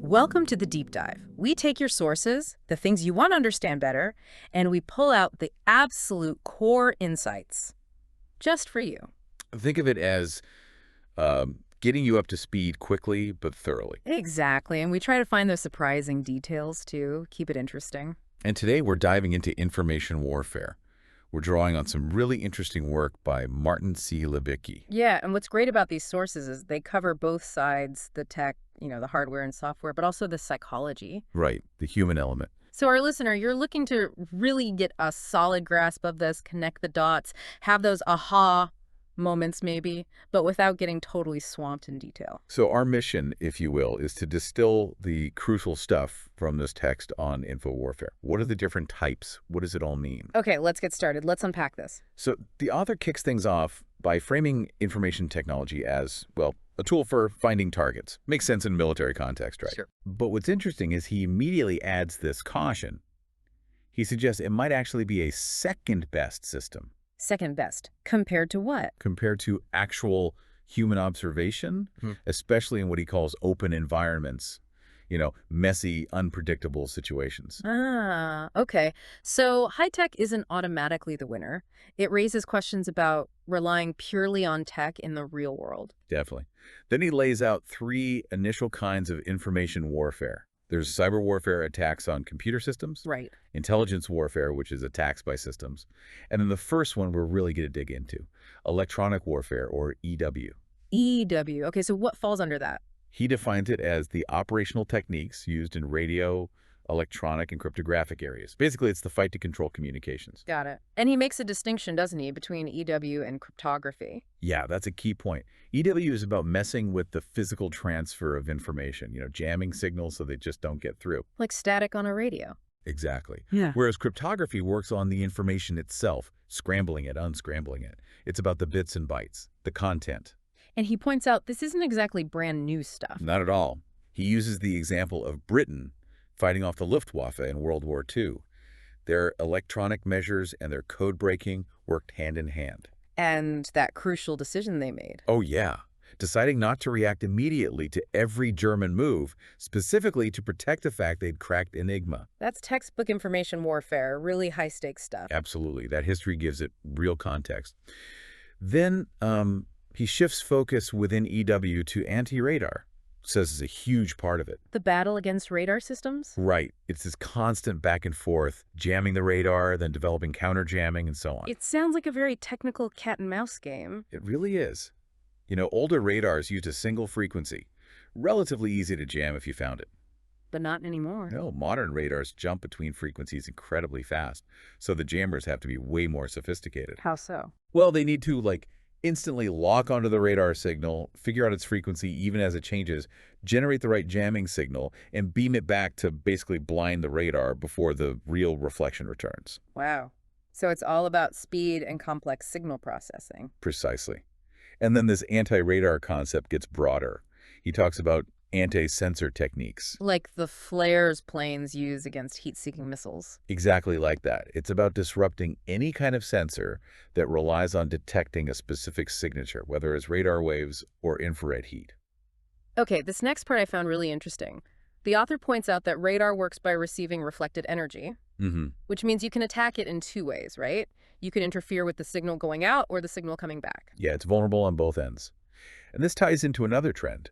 Welcome to the Deep Dive. We take your sources, the things you want to understand better, and we pull out the absolute core insights just for you. Think of it as getting you up to speed quickly but thoroughly. Exactly, and we try to find those surprising details too, keep it interesting. And today we're diving into information warfare. We're drawing on some really interesting work by Martin C. Libicki. Yeah, and what's great about these sources is they cover both sides, the tech, the hardware and software, but also the psychology. Right, the human element. So our listener, you're looking to really get a solid grasp of this, connect the dots, have those aha moments maybe, but without getting totally swamped in detail. So our mission, if you will, is to distill the crucial stuff from this text on info warfare. What are the different types? What does it all mean? Okay, let's get started. Let's unpack this. So the author kicks things off by framing information technology as, well, a tool for finding targets. Makes sense in military context, right? Sure. But what's interesting is he immediately adds this caution. He suggests it might actually be a second best system. Second best. Compared to what? Compared to actual human observation, especially in what he calls open environments, messy, unpredictable situations. Ah, okay. So high tech isn't automatically the winner. It raises questions about relying purely on tech in the real world. Definitely. Then he lays out three initial kinds of information warfare. There's cyber warfare, attacks on computer systems. Right. Intelligence warfare, which is attacks by systems. And then the first one we're really going to dig into, electronic warfare, or EW. EW. Okay, so what falls under that? He defines it as the operational techniques used in radio, electronic, and cryptographic areas. Basically, it's the fight to control communications. Got it. And he makes a distinction, doesn't he, between EW and cryptography? Yeah, that's a key point. EW is about messing with the physical transfer of information, jamming signals so they just don't get through. Like static on a radio. Exactly. Yeah. Whereas cryptography works on the information itself, scrambling it, unscrambling it. It's about the bits and bytes, the content. And he points out this isn't exactly brand new stuff. Not at all. He uses the example of Britain fighting off the Luftwaffe in World War II. Their electronic measures and their code breaking worked hand in hand. And that crucial decision they made. Oh, yeah. Deciding not to react immediately to every German move, specifically to protect the fact they'd cracked Enigma. That's textbook information warfare, really high-stakes stuff. Absolutely. That history gives it real context. Then he shifts focus within EW to anti-radar. Says it's a huge part of it. The battle against radar systems? Right. It's this constant back and forth, jamming the radar, then developing counter-jamming, and so on. It sounds like a very technical cat-and-mouse game. It really is. Older radars used a single frequency. Relatively easy to jam if you found it. But not anymore. No, modern radars jump between frequencies incredibly fast, so the jammers have to be way more sophisticated. How so? Well, they need to, instantly lock onto the radar signal, figure out its frequency even as it changes, generate the right jamming signal, and beam it back to basically blind the radar before the real reflection returns. Wow. So it's all about speed and complex signal processing. Precisely. And then this anti-radar concept gets broader. He talks about anti-sensor techniques. Like the flares planes use against heat-seeking missiles. Exactly like that. It's about disrupting any kind of sensor that relies on detecting a specific signature, whether it's radar waves or infrared heat. Okay, this next part I found really interesting. The author points out that radar works by receiving reflected energy, which means you can attack it in two ways, right? You can interfere with the signal going out or the signal coming back. Yeah, it's vulnerable on both ends. And this ties into another trend.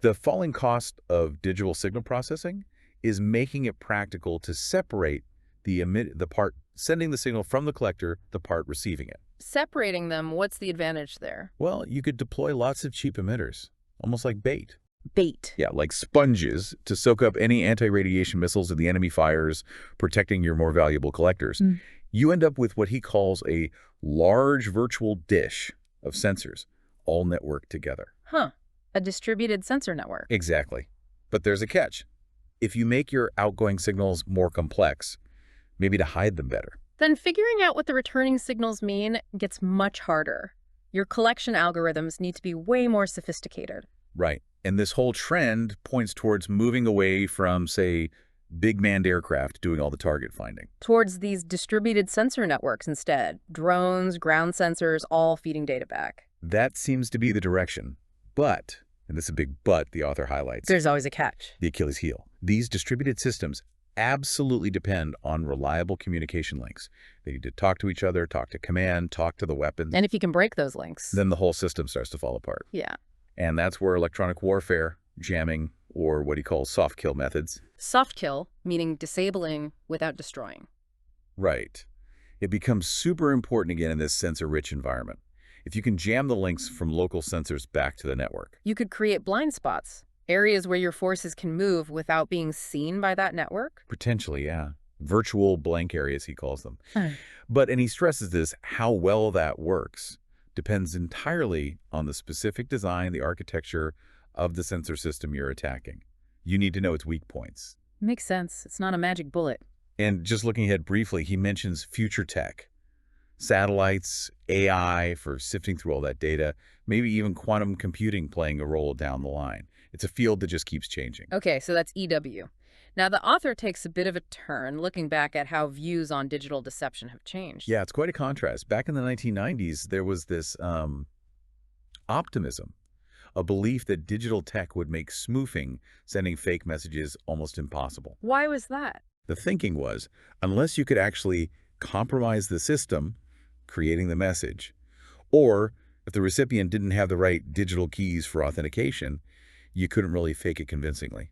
The falling cost of digital signal processing is making it practical to separate the part sending the signal from the collector, the part receiving it. Separating them, what's the advantage there? Well, you could deploy lots of cheap emitters, almost like bait. Bait. Yeah, like sponges to soak up any anti-radiation missiles that the enemy fires, protecting your more valuable collectors. You end up with what he calls a large virtual dish of sensors, all networked together. Huh. A distributed sensor network. Exactly. But there's a catch. If you make your outgoing signals more complex, maybe to hide them better. Then figuring out what the returning signals mean gets much harder. Your collection algorithms need to be way more sophisticated. Right. And this whole trend points towards moving away from, say, big manned aircraft doing all the target finding. Towards these distributed sensor networks instead. Drones, ground sensors, all feeding data back. That seems to be the direction. But And this is a big but the author highlights. There's always a catch. The Achilles heel. These distributed systems absolutely depend on reliable communication links. They need to talk to each other, talk to command, talk to the weapons. And if you can break those links, then the whole system starts to fall apart. yeah. And that's where electronic warfare, jamming, or what he calls soft kill methods. Soft kill, meaning disabling without destroying. Right. It becomes super important again in this sensor-rich environment. If you can jam the links from local sensors back to the network. You could create blind spots, areas where your forces can move without being seen by that network. Potentially, yeah. Virtual blank areas, he calls them. And he stresses this, how well that works depends entirely on the specific design, the architecture of the sensor system you're attacking. You need to know its weak points. Makes sense. It's not a magic bullet. And just looking ahead briefly, he mentions future tech. Satellites, AI for sifting through all that data, maybe even quantum computing playing a role down the line. It's a field that just keeps changing. Okay, so that's EW. Now, the author takes a bit of a turn looking back at how views on digital deception have changed. Yeah, it's quite a contrast. Back in the 1990s, there was this optimism, a belief that digital tech would make spoofing, sending fake messages, almost impossible. Why was that? The thinking was, unless you could actually compromise the system, creating the message, or if the recipient didn't have the right digital keys for authentication, you couldn't really fake it convincingly.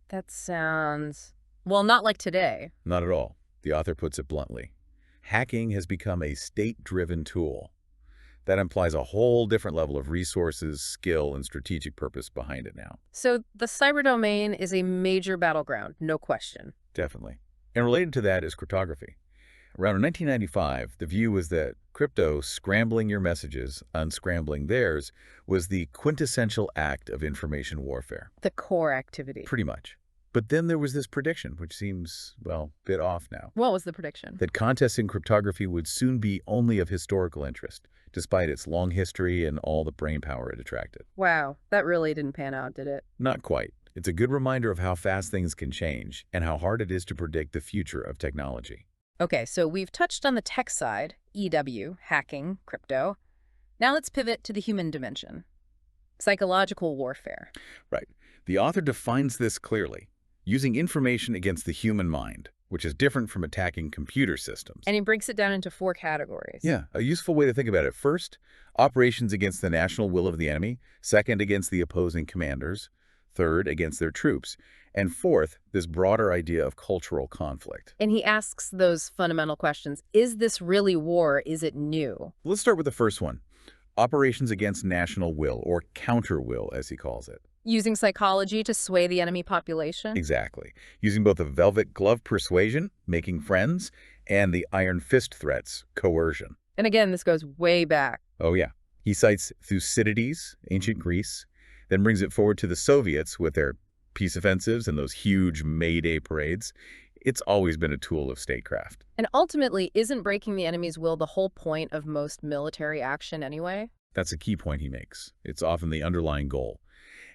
That sounds, well, not like today. Not at all. The author puts it bluntly. Hacking has become a state-driven tool. That implies a whole different level of resources, skill, and strategic purpose behind it now. So the cyber domain is a major battleground, no question. Definitely. And related to that is cryptography. Around 1995, the view was that crypto, scrambling your messages, unscrambling theirs, was the quintessential act of information warfare. The core activity. Pretty much. But then there was this prediction, which seems, well, a bit off now. What was the prediction? That contests in cryptography would soon be only of historical interest, despite its long history and all the brainpower it attracted. Wow, that really didn't pan out, did it? Not quite. It's a good reminder of how fast things can change and how hard it is to predict the future of technology. Okay, so we've touched on the tech side, EW, hacking, crypto. Now let's pivot to the human dimension. Psychological warfare. Right. The author defines this clearly, using information against the human mind, which is different from attacking computer systems. And he breaks it down into 4 categories. Yeah, a useful way to think about it. First, operations against the national will of the enemy. Second, against the opposing commanders. Third, against their troops. And fourth, this broader idea of cultural conflict. And he asks those fundamental questions. Is this really war? Is it new? Let's start with the first one. Operations against national will, or counter will, as he calls it. Using psychology to sway the enemy population? Exactly. Using both the velvet glove persuasion, making friends, and the iron fist threats, coercion. And again, this goes way back. Oh, yeah. He cites Thucydides, ancient Greece, then brings it forward to the Soviets with their peace offensives and those huge May Day parades. It's always been a tool of statecraft. And ultimately, isn't breaking the enemy's will the whole point of most military action anyway? That's a key point he makes. It's often the underlying goal.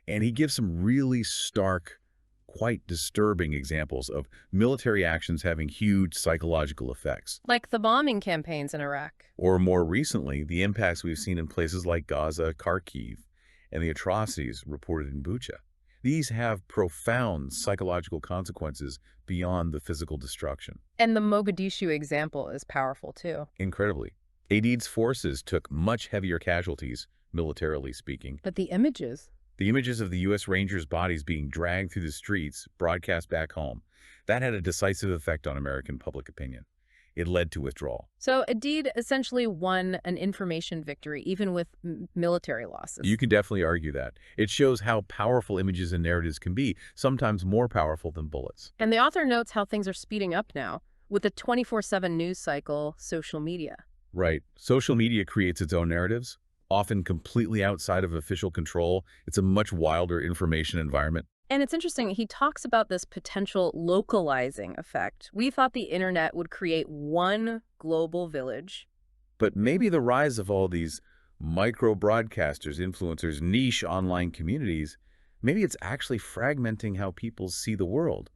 And he gives some really stark, quite disturbing examples of military actions having huge psychological effects. Like the bombing campaigns in Iraq. Or more recently, the impacts we've seen in places like Gaza, Kharkiv, and the atrocities reported in Bucha. These have profound psychological consequences beyond the physical destruction. And the Mogadishu example is powerful too. Incredibly. Aidid's forces took much heavier casualties, militarily speaking. But the images. The images of the U.S. Rangers' bodies being dragged through the streets, broadcast back home, that had a decisive effect on American public opinion. It led to withdrawal. So Aidid essentially won an information victory, even with military losses. You can definitely argue that. It shows how powerful images and narratives can be, sometimes more powerful than bullets. And the author notes how things are speeding up now, with the 24/7 news cycle, social media. Right. Social media creates its own narratives, often completely outside of official control. It's a much wilder information environment. And it's interesting, he talks about this potential localizing effect. We thought the internet would create one global village. But maybe the rise of all these micro-broadcasters, influencers, niche online communities, maybe it's actually fragmenting how people see the world,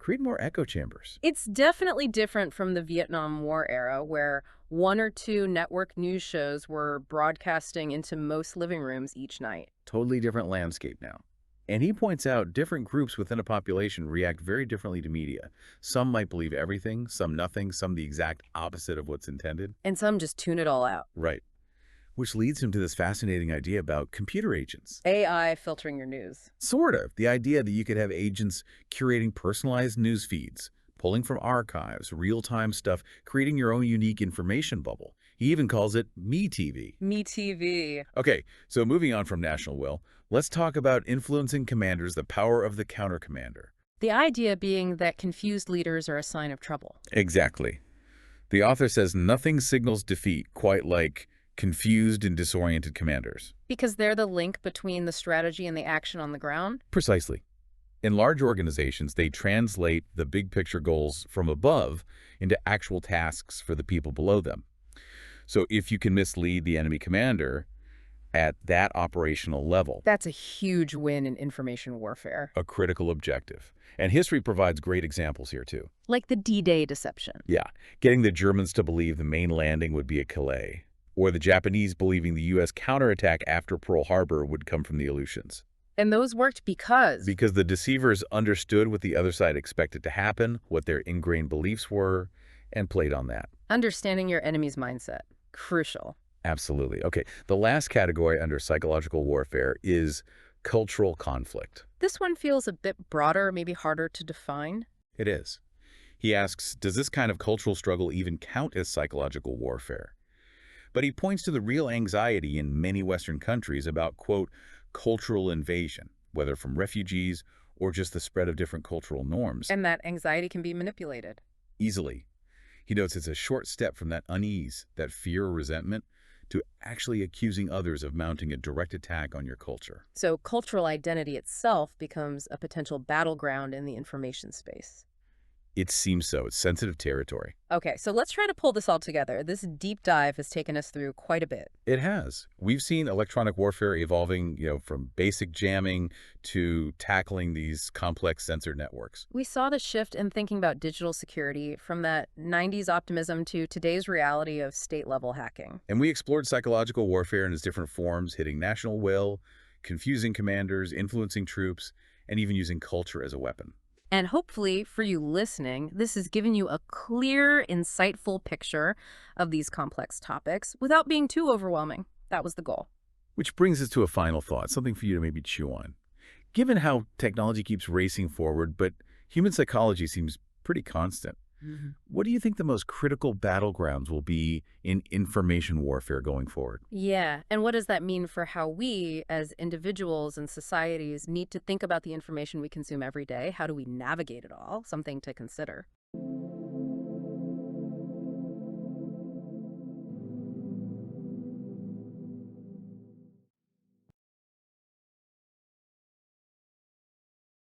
create more echo chambers. It's definitely different from the Vietnam War era, where one or two network news shows were broadcasting into most living rooms each night. Totally different landscape now. And he points out different groups within a population react very differently to media. Some might believe everything, some nothing, some the exact opposite of what's intended. And some just tune it all out. Right. Which leads him to this fascinating idea about computer agents. AI filtering your news. Sort of. The idea that you could have agents curating personalized news feeds, pulling from archives, real-time stuff, creating your own unique information bubble. He even calls it Me TV. Me TV. Okay, so moving on from national will, let's talk about influencing commanders, the power of the counter-commander. The idea being that confused leaders are a sign of trouble. Exactly. The author says nothing signals defeat quite like confused and disoriented commanders. Because they're the link between the strategy and the action on the ground? Precisely. In large organizations, they translate the big picture goals from above into actual tasks for the people below them. So if you can mislead the enemy commander at that operational level, That's a huge win in information warfare. a critical objective. And history provides great examples here too. Like the D-Day deception. Yeah, getting the Germans to believe the main landing would be at Calais, or the Japanese believing the U.S. counterattack after Pearl Harbor would come from the Aleutians. And those worked because Because the deceivers understood what the other side expected to happen, what their ingrained beliefs were, and played on that. understanding your enemy's mindset. Crucial. Absolutely. Okay, the last category under psychological warfare is cultural conflict. This one feels a bit broader, maybe harder to define. It is. He asks, does this kind of cultural struggle even count as psychological warfare? But he points to the real anxiety in many Western countries about, quote, cultural invasion, whether from refugees or just the spread of different cultural norms. And that anxiety can be manipulated. Easily. He notes it's a short step from that unease, that fear or resentment, to actually accusing others of mounting a direct attack on your culture. So cultural identity itself becomes a potential battleground in the information space. It seems so. It's sensitive territory. Okay, so let's try to pull this all together. This deep dive has taken us through quite a bit. It has. We've seen electronic warfare evolving, from basic jamming to tackling these complex sensor networks. We saw the shift in thinking about digital security from that 90s optimism to today's reality of state-level hacking. And we explored psychological warfare in its different forms, hitting national will, confusing commanders, influencing troops, and even using culture as a weapon. And hopefully, for you listening, this has given you a clear, insightful picture of these complex topics without being too overwhelming. That was the goal. Which brings us to a final thought, something for you to maybe chew on. Given how technology keeps racing forward, but human psychology seems pretty constant, what do you think the most critical battlegrounds will be in information warfare going forward? Yeah, and what does that mean for how we, as individuals and societies, need to think about the information we consume every day? How do we navigate it all? Something to consider.